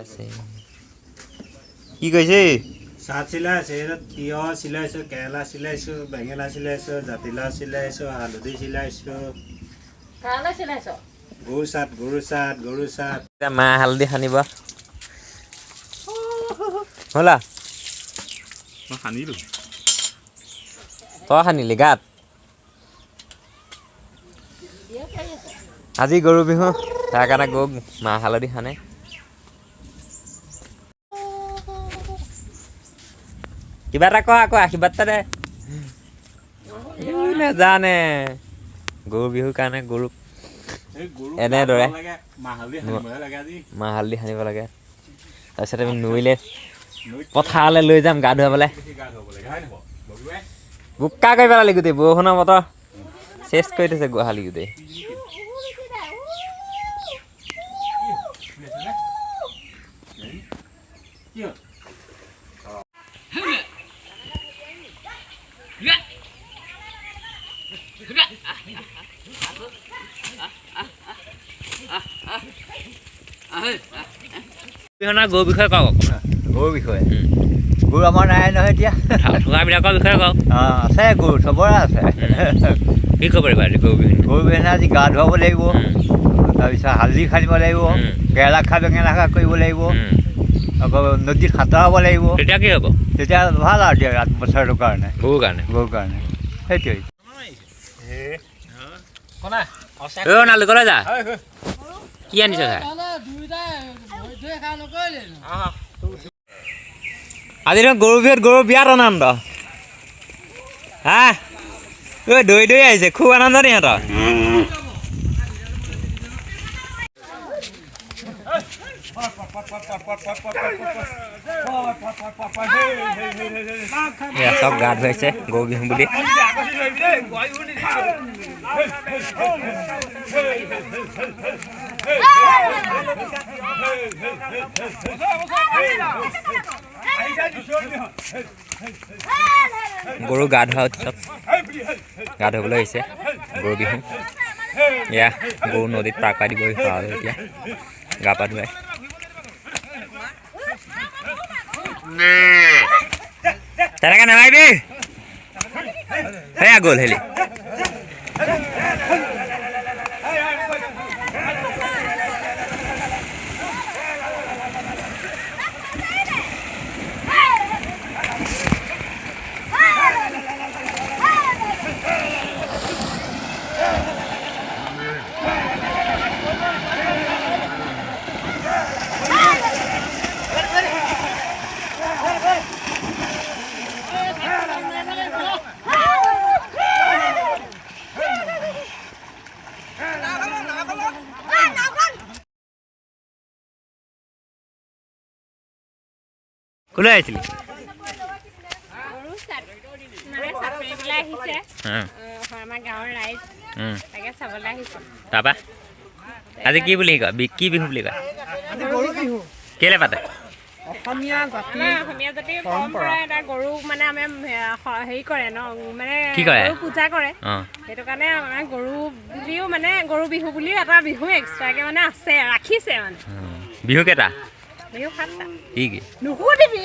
আছে কি কৈছে শাক চিলাইছে তিয়হ চিলাইছো কেৰেলা চিলাইছো বেঙেনা চিলাইছো জাতিলাও চিলাইছো হালধি চিলাইছো গৰু চাট মা হালধি সানিব হলা মই সানিলো তই সানিলি গাত আজি গৰু বিহু তাৰ কাৰণে গৰুক মাহ হালধি সানে কিবা এটা কয় আকৌ আশীৰ্বাদ এটা দে নেজানে গৰু বিহুৰ কাৰণে গৰুক এনেদৰে মাহ হালধি সানিব লাগে তাৰপিছত আমি নৈলে পথাৰলৈ লৈ যাম গা ধুৱাবলৈ বোকা কৰি পেলালি গোটেই বৰষুণৰ বতৰ চেচ কৰি থৈছে গোহালি গোটেই গৰুৰ বিষয়ে কওক গৰুৰ বিষয়ে গৰু আমাৰ নাই নহয় এতিয়া থকাবিলাকৰ বিষয়ে কওক আছে গৰু চবৰে আছে কি ক'ব পাৰিবা গৰু বিহু গৰু বিহুনা আজি গা ধুৱাব লাগিব তাৰপিছত হালধি সানিব লাগিব কেৰেলা খা বেঙেনা খা কৰিব লাগিব আকৌ নদীত সাঁতৰাব লাগিব তেতিয়া কি হ'ব তেতিয়া ভাল আৰু দিয়া বছৰটোৰ কাৰণে গৰুৰ কাৰণে সেইটোৱেই নালিকলৈ যা কি আনিছ আজি গৰু বিহুত গৰু বিয়াত আনন্দ হা ঐ দৈ দৈ আহিছে খুব আনন্দ নি সিহঁতৰ চব গা ধুৱাইছে গৰু বিহু বুলি গৰু গা ধোৱা উৎসৱ গা ধুবলৈ আহিছে গৰু বিহু এয়া গৰু নদীত পাৰ পাই দিব এতিয়া গা পা ধুৱাই তেনেকে নামাৰিবি সেয়া গ'ল হেলি কোলৈ আহিছিলি তাৰপা আজি কি বুলি কয় কি বিহু বুলি কয় কেলে পাতে অসমীয়া জাতিৰ পৰম্পৰা এটা গৰুক মানে আমি হেৰি কৰে ন মানে কি কৰে গৰু পূজা কৰে সেইটো কাৰণে আমাৰ গৰু বুলিও মানে গৰু বিহু বুলিও এটা বিহু এক্সট্ৰাকে মানে আছে ৰাখিছে মানে বিহু কেইটা বিহু 7টা কি কি নুসুধিবি